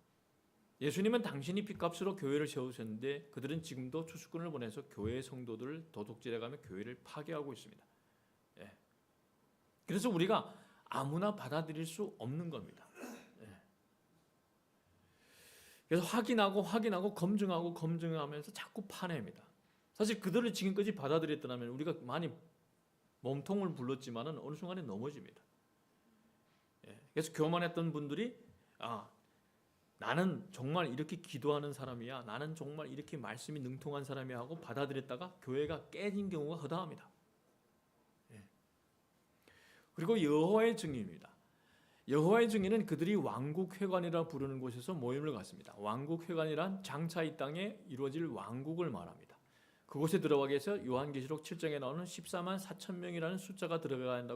예수님은 당신이 핏값으로 교회를 세우셨는데 그들은 지금도 추수꾼을 보내서 교회의 성도들을 도둑질해가며 교회를 파괴하고 있습니다. 그래서 우리가 아무나 받아들일 수 없는 겁니다. 그래서 확인하고 검증하면서 자꾸 파냅니다. 사실 그들을 지금까지 받아들였더라면 우리가 많이 몸통을 불렀지만은 어느 순간에 넘어집니다. 그래서 교만했던 분들이 나는 정말 이렇게 기도하는 사람이야, 나는 정말 이렇게 말씀이 능통한 사람이야 하고 받아들였다가 교회가 깨진 경우가 허다합니다. 그리고 여호와의 증인입니다. 여호와의 증인은 그들이 왕국회관이라 부르는 곳에서 모임을 갖습니다. 왕국회관이란 장차 이 땅에 이루어질 왕국을 말합니다. 그곳에 들어가기 위해서 요한계시록 7장에 나오는 14만 4천 명이라는 숫자가 들어가야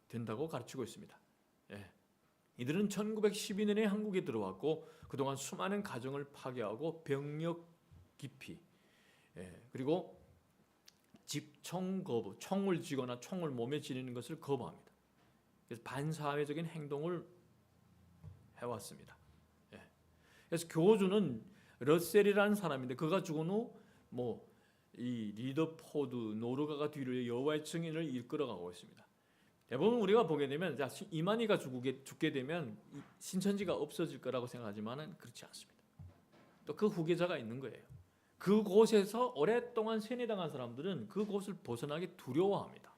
된다고 가르치고 있습니다. 이들은 1912년에 한국에 들어왔고 그동안 수많은 가정을 파괴하고 병력 기피, 그리고 집총 거부, 총을 쥐거나 총을 몸에 지니는 것을 거부합니다. 그래서 반사회적인 행동을 해왔습니다. 그래서 교주는 러셀이라는 사람인데 그가 죽은 후 이 리더포드, 노르가가 뒤를 여호와의 증인을 이끌어가고 있습니다. 대부분 우리가 보게 되면 이만희가 죽게 되면 신천지가 없어질 거라고 생각하지만은 그렇지 않습니다. 또 그 후계자가 있는 거예요. 그곳에서 오랫동안 세뇌당한 사람들은 그곳을 벗어나기 두려워합니다.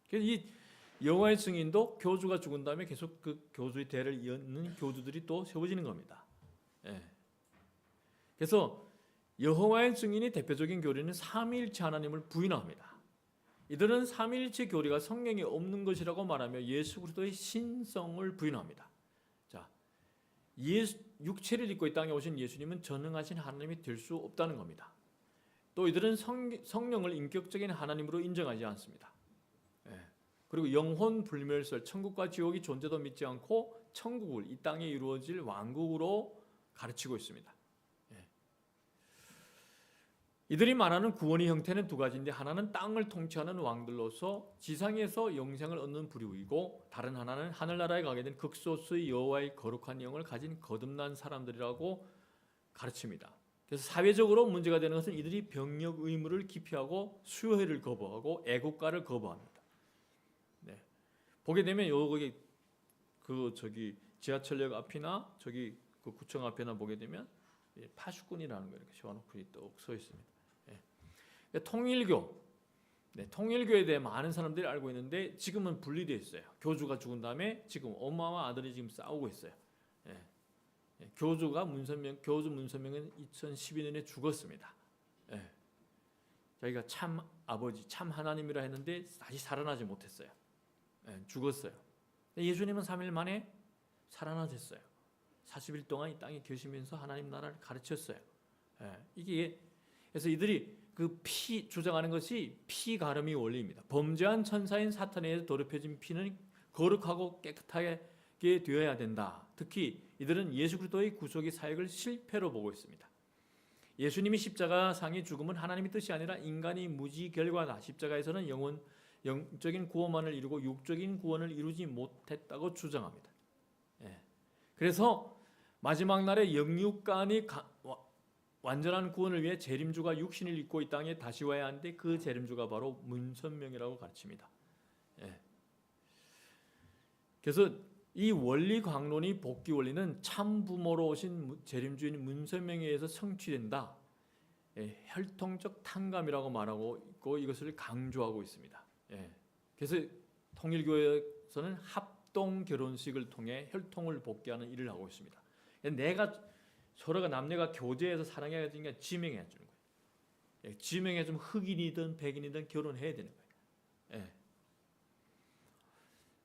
그래서 이 여호와의 증인도 교주가 죽은 다음에 계속 그 교주의 대를 이어는 교주들이 또 세워지는 겁니다. 그래서 여호와의 증인이 대표적인 교리는 삼위일체 하나님을 부인합니다. 이들은 삼위일체 교리가 성경에 없는 것이라고 말하며 예수 그리스도의 신성을 부인합니다. 자, 육체를 입고 이 땅에 오신 예수님은 전능하신 하나님이 될 수 없다는 겁니다. 또 이들은 성령을 인격적인 하나님으로 인정하지 않습니다. 그리고 영혼 불멸설, 천국과 지옥이 존재도 믿지 않고 천국을 이 땅에 이루어질 왕국으로 가르치고 있습니다. 이들이 말하는 구원의 형태는 두 가지인데 하나는 땅을 통치하는 왕들로서 지상에서 영생을 얻는 부류이고 다른 하나는 하늘나라에 가게 된 극소수의 여호와의 거룩한 영을 가진 거듭난 사람들이라고 가르칩니다. 그래서 사회적으로 문제가 되는 것은 이들이 병력 의무를 기피하고 수요회를 거부하고 애국가를 거부합니다. 보게 되면 여기 지하철역 앞이나 그 구청 앞에나 보게 되면 파수꾼이라는 거 이렇게 세워놓고 떡 서 있습니다. 통일교에 대해 많은 사람들이 알고 있는데 지금은 분리되어 있어요. 교주가 죽은 다음에 지금 엄마와 아들이 지금 싸우고 있어요. 교주 문선명은 2012년에 죽었습니다. 자기가 참 아버지, 참 하나님이라 했는데 다시 살아나지 못했어요. 죽었어요. 예수님은 3일 만에 살아나셨어요. 40일 동안 이 땅에 계시면서 하나님 나라를 가르쳤어요. 그래서 이들이 주장하는 것이 피 가름이 원리입니다. 범죄한 천사인 사탄에 의해서 더럽혀진 피는 거룩하고 깨끗하게 되어야 된다. 특히 이들은 예수 그리스도의 구속의 사역을 실패로 보고 있습니다. 예수님이 십자가상의 죽음은 하나님의 뜻이 아니라 인간의 무지 결과다. 십자가에서는 영적인 구원만을 이루고 육적인 구원을 이루지 못했다고 주장합니다. 그래서 마지막 날에 영육간이 완전한 구원을 위해 재림주가 육신을 입고 이 땅에 다시 와야 하는데 그 재림주가 바로 문선명이라고 가르칩니다. 그래서 이 원리 강론이 복귀 원리는 참 부모로 오신 재림주인 문선명에 의해서 성취된다. 혈통적 탕감이라고 말하고 있고 이것을 강조하고 있습니다. 그래서 통일교에서는 합동 결혼식을 통해 혈통을 복귀하는 일을 하고 있습니다. 내가 서로가 남녀가 교제해서 사랑해야 되니까 지명해 주는 거예요. 지명해 주면 흑인이든 백인이든 결혼해야 되는 거예요. 예.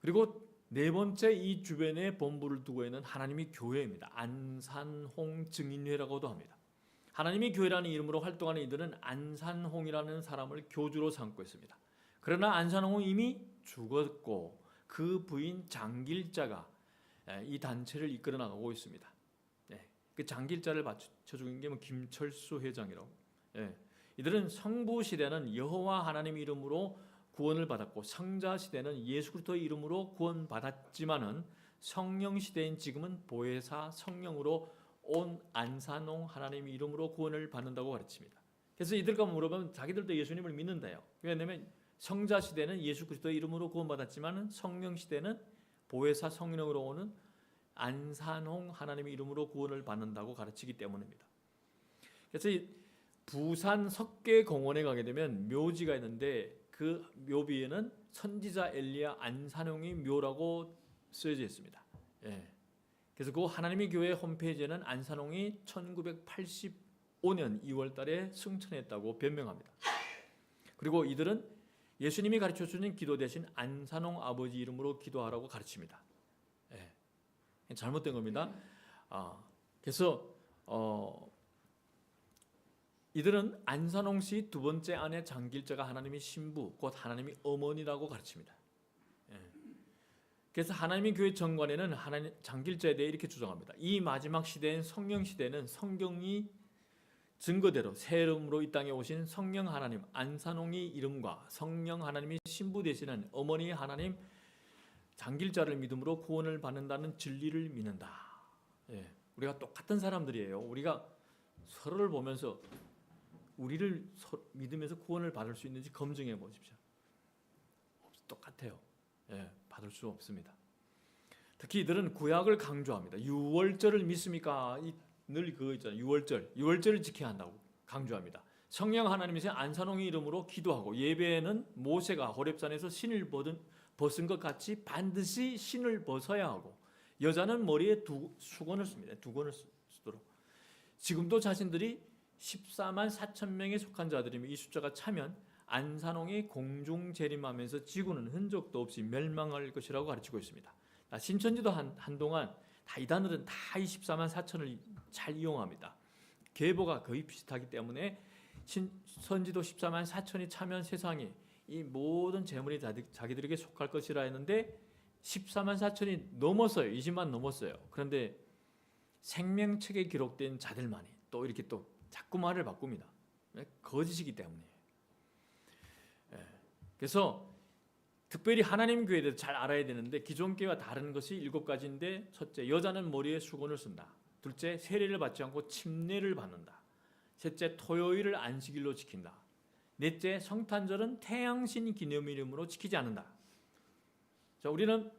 그리고 네 번째, 이 주변에 본부를 두고 있는 하나님의 교회입니다. 안산홍 증인회라고도 합니다. 하나님의 교회라는 이름으로 활동하는 이들은 안산홍이라는 사람을 교주로 삼고 있습니다. 그러나 안산홍은 이미 죽었고 그 부인 장길자가 이 단체를 이끌어 나가고 있습니다. 그 장길자를 받쳐주는 게 김철수 회장이라고. 이들은 성부 시대는 여호와 하나님 이름으로 구원을 받았고 성자 시대는 예수 그리스도의 이름으로 구원받았지만은 성령 시대인 지금은 보혜사 성령으로 온 안산홍 하나님의 이름으로 구원을 받는다고 가르칩니다. 그래서 이들과 물어보면 자기들도 예수님을 믿는다요. 왜냐하면 성자 시대는 예수 그리스도의 이름으로 구원받았지만은 성령 시대는 보혜사 성령으로 오는 안산홍 하나님의 이름으로 구원을 받는다고 가르치기 때문입니다. 그래서 부산 석계공원에 가게 되면 묘지가 있는데 그 묘비에는 선지자 엘리야 안산홍의 묘라고 쓰여져 있습니다. 그래서 그 하나님의 교회 홈페이지에는 안산홍이 1985년 2월달에 승천했다고 변명합니다. 그리고 이들은 예수님이 가르쳐주는 기도 대신 안산홍 아버지 이름으로 기도하라고 가르칩니다. 잘못된 겁니다. 그래서 이들은 안산홍 씨 두 번째 아내 장길자가 하나님의 신부, 곧 하나님의 어머니라고 가르칩니다. 그래서 하나님의 교회 정관에는 하나님 장길자에 대해 이렇게 주장합니다. 이 마지막 시대인 성령 시대는 성경이 증거대로 새 이름으로 이 땅에 오신 성령 하나님 안산홍의 이름과 성령 하나님의 신부 되시는 어머니 하나님 장길자를 믿음으로 구원을 받는다는 진리를 믿는다. 우리가 똑같은 사람들이에요. 우리가 서로를 보면서 우리를 믿으면서 구원을 받을 수 있는지 검증해 보십시오. 똑같아요. 받을 수 없습니다. 특히 이들은 구약을 강조합니다. 유월절을 믿습니까? 늘 그거 있잖아요. 유월절을 지켜야 한다고 강조합니다. 성령 하나님이신 안산홍의 이름으로 기도하고 예배에는 모세가 호렙산에서 신을 벗은 것 같이 반드시 신을 벗어야 하고 여자는 머리에 수건을 씁니다. 두 권을 쓰도록. 지금도 자신들이 14만 4천 명에 속한 자들이며 이 숫자가 차면 안산홍이 공중 재림하면서 지구는 흔적도 없이 멸망할 것이라고 가르치고 있습니다. 신천지도 한동안 이단들은 다 24만 4천을 잘 이용합니다. 계보가 거의 비슷하기 때문에 신천지도 14만 4천이 차면 세상에 이 모든 재물이 자기들에게 속할 것이라 했는데 14만 4천이 넘었어요. 20만 넘었어요. 그런데 생명책에 기록된 자들만이 또 이렇게 또 자꾸 말을 바꿉니다. 거짓이기 때문에. 그래서 특별히 하나님 교회에 대해서 잘 알아야 되는데 기존 교회와 다른 것이 7가지인데 첫째, 여자는 머리에 수건을 쓴다. 둘째, 세례를 받지 않고 침례를 받는다. 셋째, 토요일을 안식일로 지킨다. 넷째, 성탄절은 태양신 기념일임으로 지키지 않는다. 자, 우리는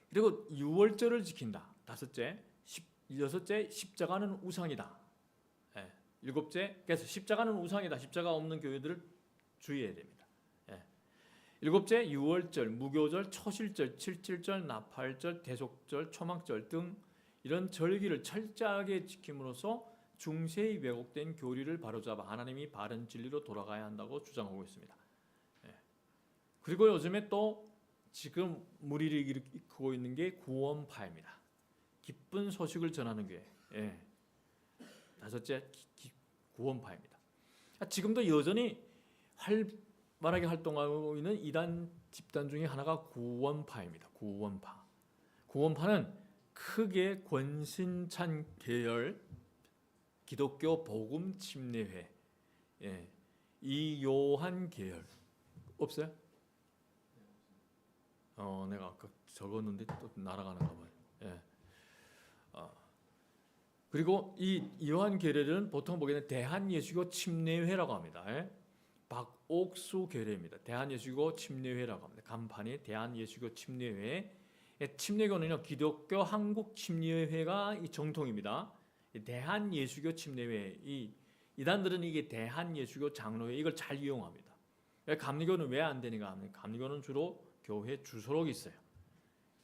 그리고 유월절을 지킨다. 다섯째, 여섯째, 십자가는 우상이다. 일곱째, 그래서 십자가는 우상이다. 십자가 없는 교회들을 주의해야 됩니다. 일곱째, 유월절, 무교절, 초실절, 칠칠절, 나팔절, 대속절, 초막절 등 이런 절기를 철저하게 지킴으로써 중세의 왜곡된 교리를 바로잡아 하나님이 바른 진리로 돌아가야 한다고 주장하고 있습니다. 그리고 요즘에 또 지금 무리를 일으키고 있는 게 구원파입니다. 기쁜 소식을 전하는 교회. 다섯째, 구원파입니다. 지금도 여전히 활발하게 활동하고 있는 이단 집단 중에 하나가 구원파입니다. 구원파는 크게 권신찬 계열, 기독교 복음 침례회, 이요한 계열 없어요? 내가 아까 적었는데 또 날아가는가 봐요. 그리고 이 이요한 계열은 보통 보기에는 대한예수교 침례회라고 합니다. 박옥수 계열입니다. 대한예수교 침례회라고 합니다. 간판이 대한예수교 침례회. 침례교는요 기독교 한국 침례회가 이 정통입니다. 대한예수교 침례회, 이 이단들은 이게 대한예수교 장로회 이걸 잘 이용합니다. 감리교는 왜 안 되는가 하면 감리교는 주로 교회 주소록이 있어요.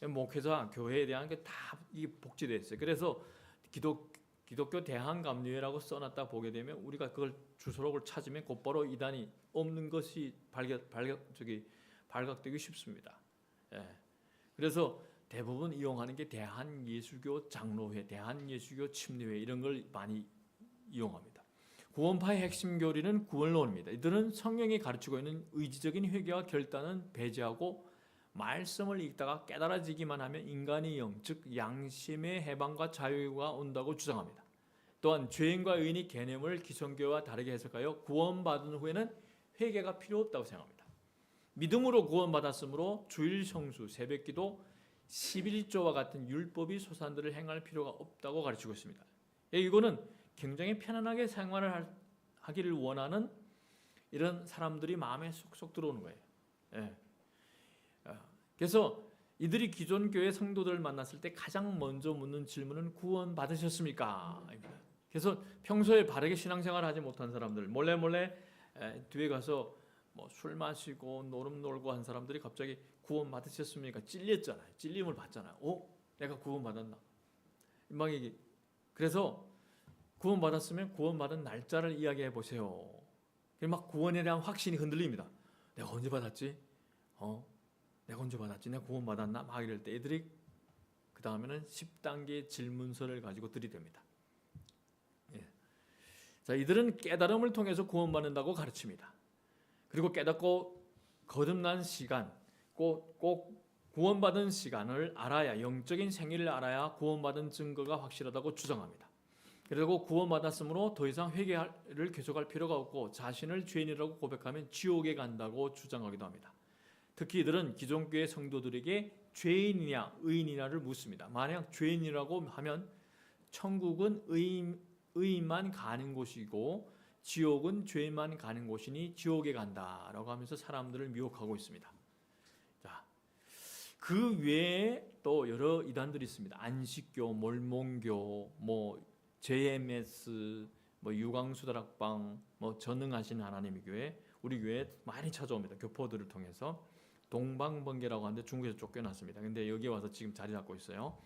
목회자, 교회에 대한 게 다 이 복제되어 있어요. 그래서 기독교 대한감리회라고 써놨다 보게 되면 우리가 그걸 주소록을 찾으면 곧바로 이단이 없는 것이 발각되기 쉽습니다. 예. 그래서 대부분 이용하는 게 대한예수교 장로회, 대한예수교 침례회 이런 걸 많이 이용합니다. 구원파의 핵심 교리는 구원론입니다. 이들은 성경이 가르치고 있는 의지적인 회개와 결단은 배제하고 말씀을 읽다가 깨달아지기만 하면 인간의 영, 즉 양심의 해방과 자유가 온다고 주장합니다. 또한 죄인과 의인의 개념을 기성교와 다르게 해석하여 구원받은 후에는 회개가 필요 없다고 생각합니다. 믿음으로 구원받았으므로 주일 성수, 새벽기도, 11조와 같은 율법이 소산들을 행할 필요가 없다고 가르치고 있습니다. 이거는 굉장히 편안하게 생활을 하기를 원하는 이런 사람들이 마음에 쏙쏙 들어오는 거예요. 예. 그래서 이들이 기존 교회 성도들을 만났을 때 가장 먼저 묻는 질문은 구원 받으셨습니까? 그래서 평소에 바르게 신앙생활을 하지 못한 사람들, 몰래 뒤에 가서 뭐 술 마시고 노름 놀고 한 사람들이 갑자기 구원 받으셨습니까? 찔렸잖아요. 찔림을 받잖아요. 내가 구원 받았나? 막 이게 그래서 구원 받았으면 구원 받은 날짜를 이야기해 보세요. 막 구원에 대한 확신이 흔들립니다. 내가 언제 받았지? 내가 언제 받았지? 내가 구원 받았나? 막 이럴 때 애들이 그 다음에는 10단계 질문서를 가지고 들이댑니다. 예. 자, 이들은 깨달음을 통해서 구원받는다고 가르칩니다. 그리고 깨닫고 거듭난 시간, 꼭 구원받은 시간을 알아야, 영적인 생일을 알아야 구원받은 증거가 확실하다고 주장합니다. 그리고 구원받았으므로 더 이상 회개를 계속할 필요가 없고 자신을 죄인이라고 고백하면 지옥에 간다고 주장하기도 합니다. 특히 이들은 기존 교회 성도들에게 죄인이냐 의인이냐를 묻습니다. 만약 죄인이라고 하면 천국은 의인만 가는 곳이고 지옥은 죄인만 가는 곳이니 지옥에 간다라고 하면서 사람들을 미혹하고 있습니다. 자, 그 외에 또 여러 이단들이 있습니다. 안식교, 몰몬교, JMS, 유광수다락방, 전능하신 하나님의 교회, 우리 교회에 많이 찾아옵니다. 교포들을 통해서. 동방번개라고 하는데 중국에서 쫓겨났습니다. 근데 여기 와서 지금 자리 잡고 있어요.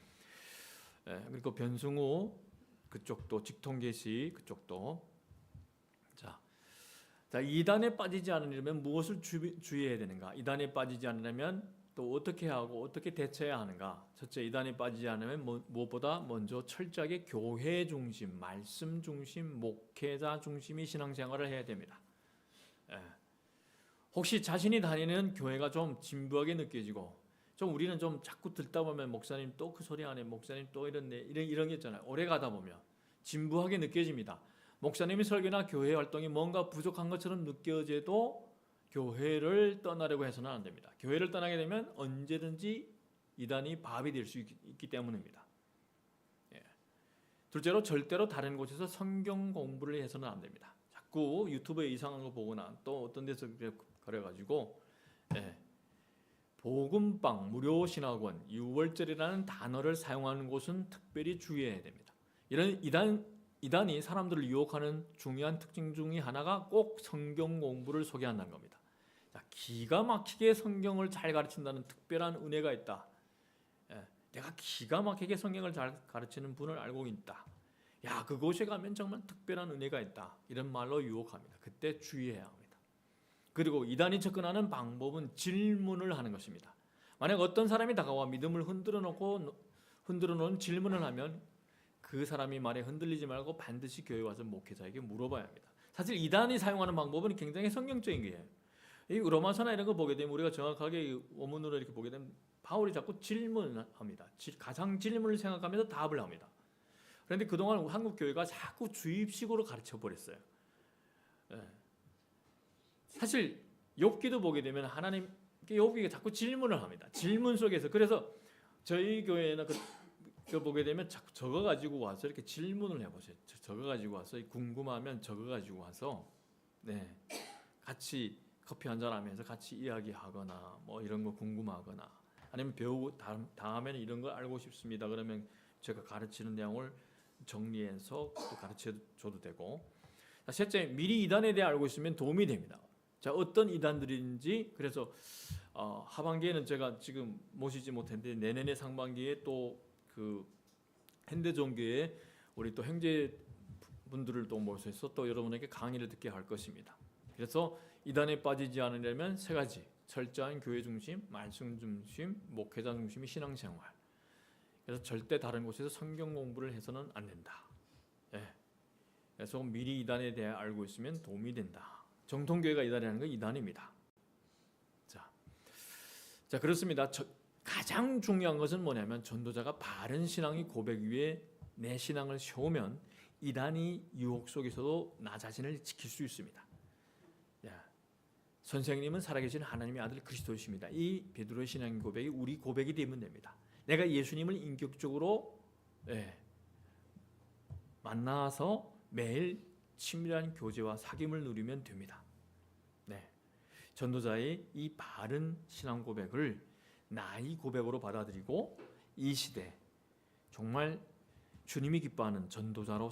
그리고 변승우 그쪽도, 직통계시 그쪽도. 자, 이단에 빠지지 않으려면 무엇을 주의해야 되는가? 이단에 빠지지 않으려면 또 어떻게 하고 어떻게 대처해야 하는가? 첫째, 이단에 빠지지 않으면 무엇보다 먼저 철저하게 교회 중심, 말씀 중심, 목회자 중심의 신앙생활을 해야 됩니다. 혹시 자신이 다니는 교회가 좀 진부하게 느껴지고 좀 우리는 좀 자꾸 듣다 보면 목사님 또 그 소리 하네, 목사님 또 이런 게 있잖아요. 오래 가다 보면 진부하게 느껴집니다. 목사님의 설교나 교회 활동이 뭔가 부족한 것처럼 느껴져도 교회를 떠나려고 해서는 안 됩니다. 교회를 떠나게 되면 언제든지 이단이 밥이 될 수 있기 때문입니다. 둘째로 절대로 다른 곳에서 성경 공부를 해서는 안 됩니다. 자꾸 유튜브에 이상한 거 보거나 또 어떤 데서 그래가지고 복음방, 무료신학원, 유월절이라는 단어를 사용하는 곳은 특별히 주의해야 됩니다. 이런 이단이 사람들을 유혹하는 중요한 특징 중에 하나가 꼭 성경 공부를 소개한다는 겁니다. 자, 기가 막히게 성경을 잘 가르친다는 특별한 은혜가 있다. 내가 기가 막히게 성경을 잘 가르치는 분을 알고 있다. 야, 그곳에 가면 정말 특별한 은혜가 있다. 이런 말로 유혹합니다. 그때 주의해야 합니다. 그리고 이단이 접근하는 방법은 질문을 하는 것입니다. 만약 어떤 사람이 다가와 믿음을 흔들어 놓은 질문을 하면 그 사람이 말에 흔들리지 말고 반드시 교회 와서 목회자에게 물어봐야 합니다. 사실 이단이 사용하는 방법은 굉장히 성경적인 거예요. 이 로마서나 이런 거 보게 되면 우리가 정확하게 원문으로 이렇게 보게 되면 바울이 자꾸 질문합니다. 가상 질문을 생각하면서 답을 합니다. 그런데 그동안 한국 교회가 자꾸 주입식으로 가르쳐 버렸어요. 사실 욥기도 보게 되면 하나님 욥기가 자꾸 질문을 합니다. 질문 속에서 그래서 저희 교회는 그 보게 되면 자꾸 적어 가지고 와서 이렇게 질문을 해보세요. 적어 가지고 와서 궁금하면 적어 가지고 와서 같이 커피 한잔 하면서 같이 이야기하거나 이런 거 궁금하거나 아니면 배우고 다음에는 이런 걸 알고 싶습니다. 그러면 제가 가르치는 내용을 정리해서 또 가르쳐 줘도 되고. 셋째, 미리 이단에 대해 알고 있으면 도움이 됩니다. 자, 어떤 이단들인지 그래서 하반기에는 제가 지금 모시지 못했는데 내년에 상반기에 또 그 현대종교의 우리 또 형제 분들을 또 모셔서 또 여러분에게 강의를 듣게 할 것입니다. 그래서 이단에 빠지지 않으려면 세 가지: 철저한 교회 중심, 말씀 중심, 목회자 중심의 신앙생활. 그래서 절대 다른 곳에서 성경 공부를 해서는 안 된다. 예. 그래서 미리 이단에 대해 알고 있으면 도움이 된다. 정통교회가 이단이라는 건 이단입니다. 자 그렇습니다. 가장 중요한 것은 뭐냐면 전도자가 바른 신앙의 고백 위에 내 신앙을 세우면 이단이 유혹 속에서도 나 자신을 지킬 수 있습니다. 선생님은 살아계신 하나님의 아들 그리스도이십니다. 이 베드로의 신앙 고백이 우리 고백이 되면 됩니다. 내가 예수님을 인격적으로 만나서 매일 친밀한 교제와 사귐을 누리면 됩니다. 전도자의 이 바른 신앙 고백을 나의 고백으로 받아들이고 이 시대 정말 주님이 기뻐하는 전도자로